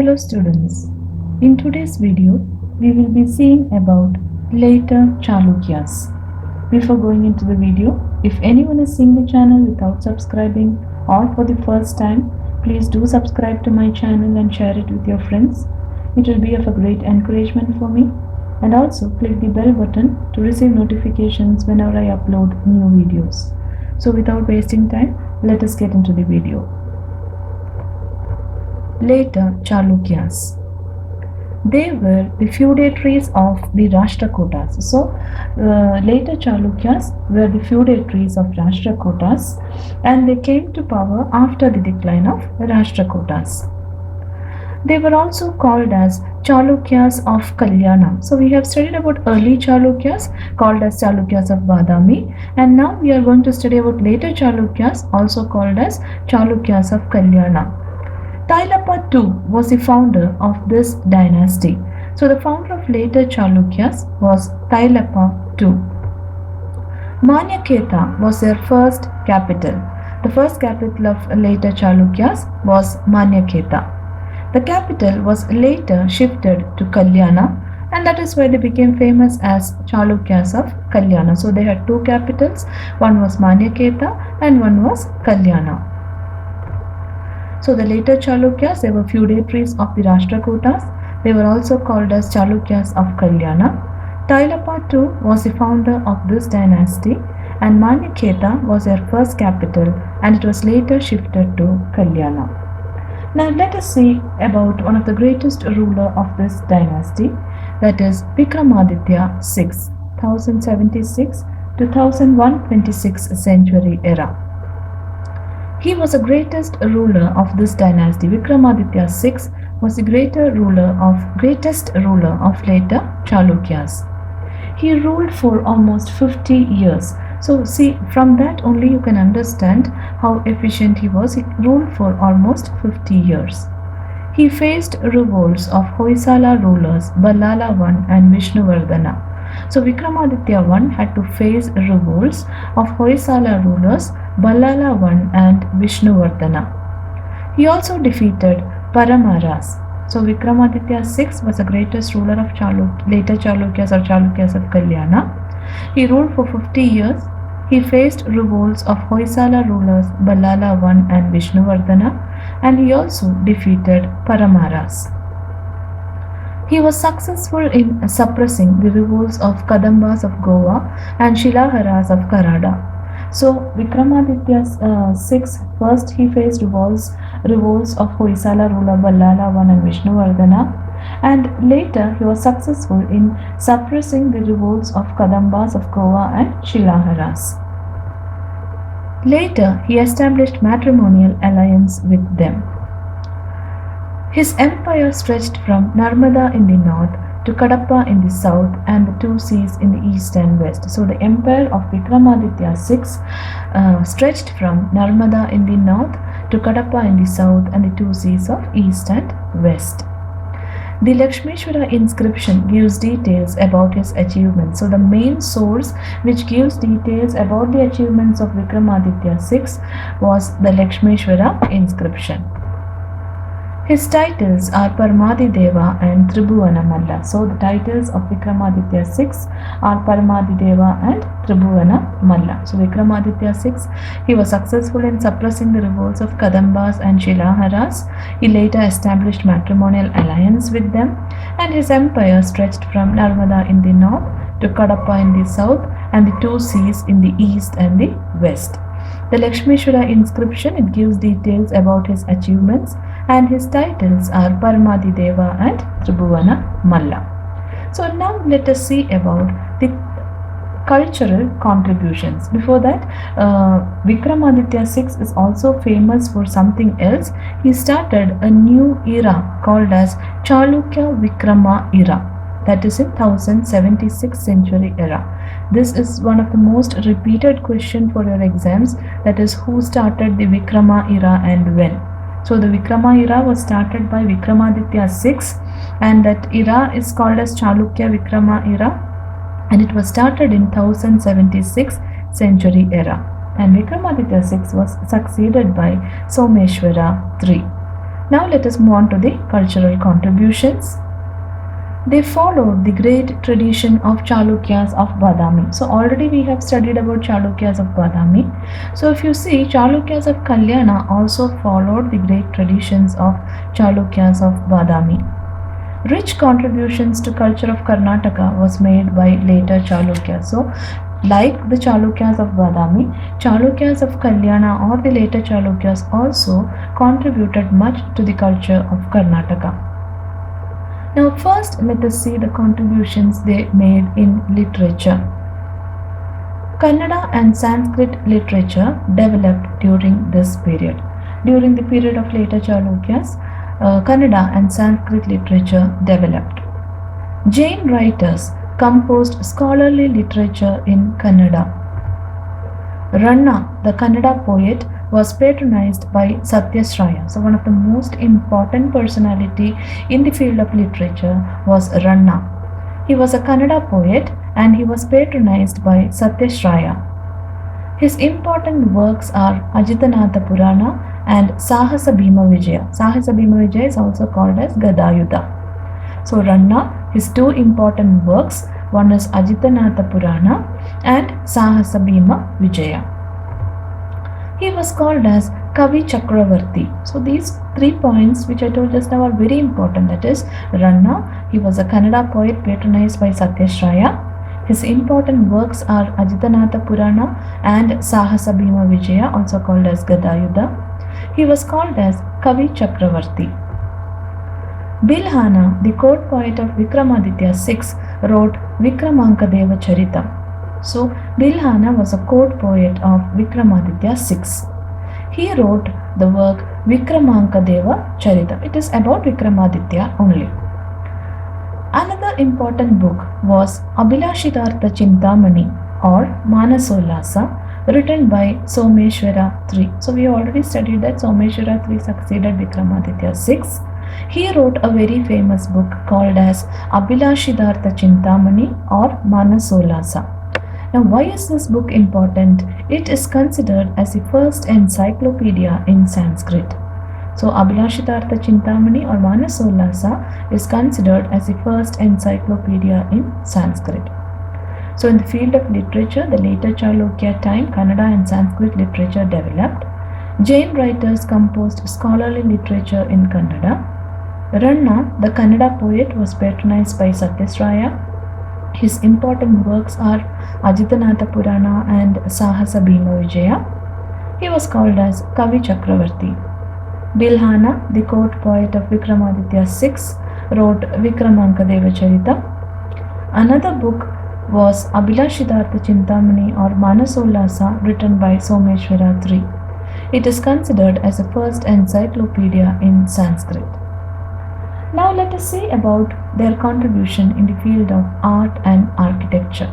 Hello students, in today's video we will be seeing about later Chalukyas. Before going into the video, if anyone is seeing the channel without subscribing or for the first time, please do subscribe to my channel and share it with your friends. It will be of a great encouragement for me, and also click the bell button to receive notifications whenever I upload new videos. So without wasting time, let us get into the video. Later Chalukyas. They were the feudatories of the Rashtrakutas. So, later Chalukyas were the feudatories of Rashtrakutas, and they came to power after the decline of Rashtrakutas. They were also called as Chalukyas of Kalyana. So, we have studied about early Chalukyas called as Chalukyas of Badami, and now we are going to study about later Chalukyas also called as Chalukyas of Kalyana. Tailapa II was the founder of this dynasty. So the founder of later Chalukyas was Tailapa II. Manyaketa was their first capital. The first capital of later Chalukyas was Manyaketa. The capital was later shifted to Kalyana, and that is why they became famous as Chalukyas of Kalyana. So they had two capitals, one was Manyaketa and one was Kalyana. So the later Chalukyas, they were feudatories of the Rashtrakutas. They were also called as Chalukyas of Kalyana. Tailapa II was the founder of this dynasty, and Manyaketa was their first capital, and it was later shifted to Kalyana. Now let us see about one of the greatest ruler of this dynasty, that is Vikramaditya VI, 1076 to 1126 century era. He was the greatest ruler of this dynasty. Vikramaditya VI was the greatest ruler of later Chalukyas. He ruled for almost 50 years. So see, from that only you can understand how efficient he was. He ruled for almost 50 years. He faced revolts of Hoysala rulers Ballala I and Vishnuvardhana. So Vikramaditya I had to face revolts of Hoysala rulers Ballala I and Vishnuvardhana. He also defeated Paramaras. So Vikramaditya VI was the greatest ruler of later Chalukyas or Chalukyas of Kalyana. He ruled for 50 years. He faced revolts of Hoysala rulers Ballala I and Vishnuvardhana, and he also defeated Paramaras. He was successful in suppressing the revolts of Kadambas of Goa and Shilaharas of Karada. So Vikramaditya VI, first he faced revolts of Hoysala ruler Ballala I and Vishnuvardhana, and later he was successful in suppressing the revolts of Kadambas of Goa and Shilaharas. Later he established matrimonial alliance with them. His empire stretched from Narmada in the north to Kadapa in the south and the two seas in the east and west. So the empire of Vikramaditya VI stretched from Narmada in the north to Kadapa in the south and the two seas of east and west. The Lakshmishwara inscription gives details about his achievements. So the main source which gives details about the achievements of Vikramaditya VI was the Lakshmishwara inscription. His titles are Paramadideva and Tribhuvana Malla. So the titles of Vikramaditya VI are Paramadideva and Tribhuvana Malla. So Vikramaditya VI, he was successful in suppressing the revolts of Kadambas and Shilaharas. He later established matrimonial alliance with them, and his empire stretched from Narmada in the north to Kadapa in the south and the two seas in the east and the west. The Lakshmishwara inscription, it gives details about his achievements, and his titles are Paramadideva and Tribhuvana Malla. So now let us see about the cultural contributions. Before that, Vikramaditya VI is also famous for something else. He started a new era called as Chalukya Vikrama era. That is in 1076 century era. This is one of the most repeated question for your exams, that is, who started the Vikrama era and when. So the Vikrama era was started by Vikramaditya VI, and that era is called as Chalukya Vikrama era, and it was started in 1076 century era. And Vikramaditya VI was succeeded by Someshwara III. Now let us move on to the cultural contributions. They followed the great tradition of Chalukyas of Badami. So already we have studied about Chalukyas of Badami. So if you see, Chalukyas of Kalyana also followed the great traditions of Chalukyas of Badami. Rich contributions to culture of Karnataka was made by later Chalukyas. So like the Chalukyas of Badami, Chalukyas of Kalyana or the later Chalukyas also contributed much to the culture of Karnataka. Now first let us see the contributions they made in literature. Kannada and Sanskrit literature developed during this period. During the period of later Chalukyas, Kannada and Sanskrit literature developed. Jain writers composed scholarly literature in Kannada. Ranna, the Kannada poet, was patronized by Satyasraya. So one of the most important personality in the field of literature was Ranna. He was a Kannada poet and he was patronized by Satyasraya. His important works are Ajitanatha Purana and Sahasa Bhima Vijaya. Sahasa Bhima Vijaya is also called as Gadayuddha. So Ranna, his two important works, one is Ajitanatha Purana and Sahasa Bhima Vijaya. He was called as Kavi Chakravarti. So these 3 points which I told just now are very important. That is, Ranna, he was a Kannada poet patronized by Satyasraya. His important works are Ajitanatha Purana and Sahasa Bhima Vijaya, also called as Gadayuddha. He was called as Kavi Chakravarti. Bilhana, the court poet of Vikramaditya VI, wrote Vikramankadeva Charitam. So Bilhana was a court poet of Vikramaditya VI. He wrote the work Vikramankadeva Charitam. It is about Vikramaditya only. Another important book was Abhilashitartha Chintamani or Manasollasa, written by Someshwara III. So we already studied that Someshwara III succeeded Vikramaditya VI. He wrote a very famous book called as Abhilashitartha Chintamani or Manasollasa. Now, why is this book important? It is considered as the first encyclopedia in Sanskrit. So, Abhilashitartha Chintamani or Manasollasa is considered as the first encyclopedia in Sanskrit. So, in the field of literature, the later Chalukya time, Kannada and Sanskrit literature developed. Jain writers composed scholarly literature in Kannada. Ranna, the Kannada poet, was patronized by Satyasraya. His important works are Ajitanatha Purana and Sahasa Bhima Vijaya. He was called as Kavi Chakravarti. Bilhana, the court poet of Vikramaditya VI, wrote Vikramankadeva Charitam. Another book was Abhilashitartha Chintamani or Manasollasa, written by Someshwara III. It is considered as the first encyclopedia in Sanskrit. Now let us see about their contribution in the field of art and architecture.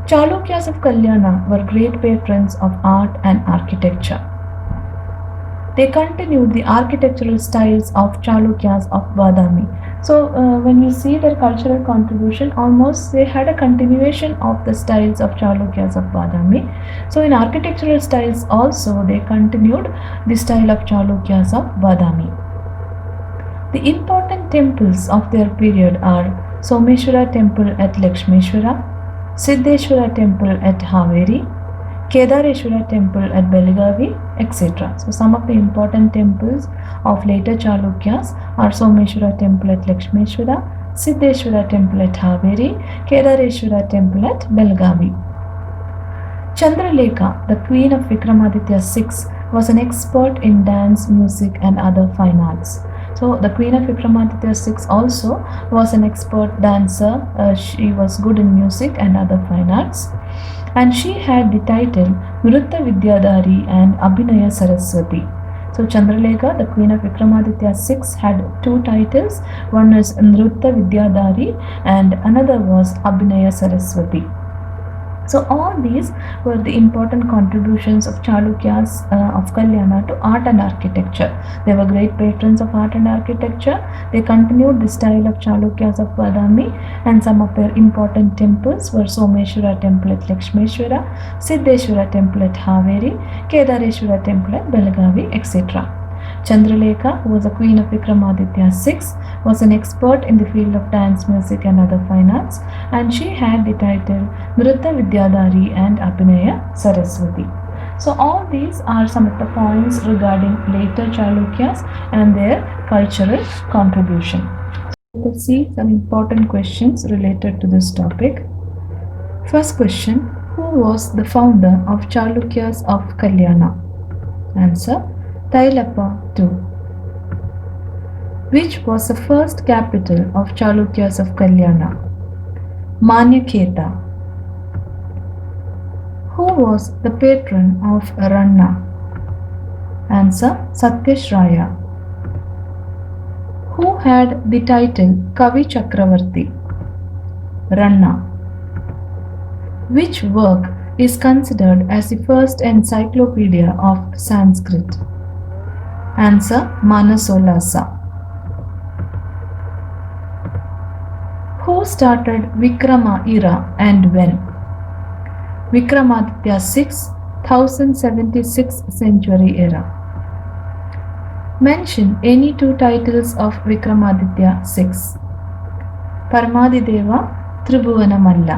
Chalukyas of Kalyana were great patrons of art and architecture. They continued the architectural styles of Chalukyas of Badami. So when we see their cultural contribution, almost they had a continuation of the styles of Chalukyas of Badami. So in architectural styles also they continued the style of Chalukyas of Badami. The important temples of their period are Someshwara temple at Lakshmeshwara, Siddheshwara temple at Haveri, Kedareshwara temple at Belagavi, etc. So some of the important temples of later Chalukyas are Someshwara temple at Lakshmeshwara, Siddheshwara temple at Haveri, Kedareshwara temple at Belagavi. Chandralekha, the queen of Vikramaditya VI, was an expert in dance, music and other fine arts. So the queen of Vikramaditya VI also was an expert dancer. She was good in music and other fine arts. And she had the title Nritta Vidyadhari and Abhinaya Saraswati. So Chandralekha, the queen of Vikramaditya VI, had two titles. One is Nritta Vidyadhari and another was Abhinaya Saraswati. So all these were the important contributions of Chalukyas of Kalyana to art and architecture. They were great patrons of art and architecture. They continued the style of Chalukyas of Badami, and some of their important temples were Someshwara temple at Lakshmeshwara, Siddheshwara temple at Haveri, Kedareshwara temple at Belagavi, etc. Chandralekha, who was a queen of Vikramaditya VI, was an expert in the field of dance, music, and other fine arts, and she had the title Nritta Vidyadhari and Abhinaya Saraswati. So, all these are some of the points regarding later Chalukyas and their cultural contribution. Let us see some important questions related to this topic. First question: who was the founder of Chalukyas of Kalyana? Answer: Tailappa II. Which was the first capital of Chalukyas of Kalyana? Manyakheta. Who was the patron of Ranna? Answer: Satyashraya. Who had the title Kavi Chakravarti? Ranna. Which work is considered as the first encyclopedia of Sanskrit? Answer: Manasollasa. Who started Vikrama era and when? Vikramaditya VI, 1076 century era. Mention any two titles of Vikramaditya VI. Paramadideva, Tribhuvana Malla.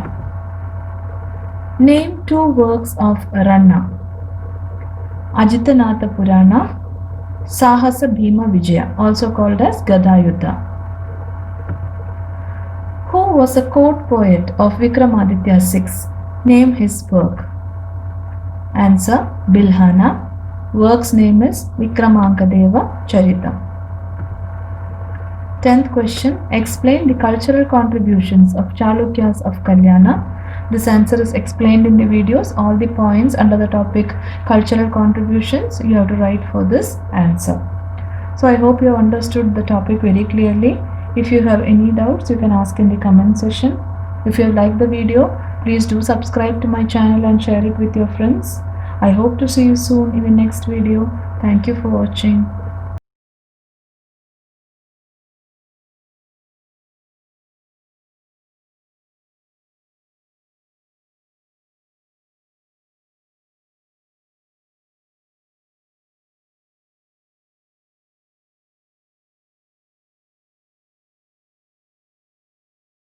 Name two works of Ranna. Ajitanatha Purana, Sahasa Bhima Vijaya, also called as Gadayuddha. Who was a court poet of Vikramaditya VI? Name his work. Answer: Bilhana. Work's name is Vikramankadeva Charitam. 10th question: explain the cultural contributions of Chalukyas of Kalyana. This answer is explained in the videos. All the points under the topic cultural contributions you have to write for this answer. So I hope you have understood the topic very clearly. If you have any doubts, you can ask in the comment section. If you have liked the video, please do subscribe to my channel and share it with your friends. I hope to see you soon in the next video. Thank you for watching.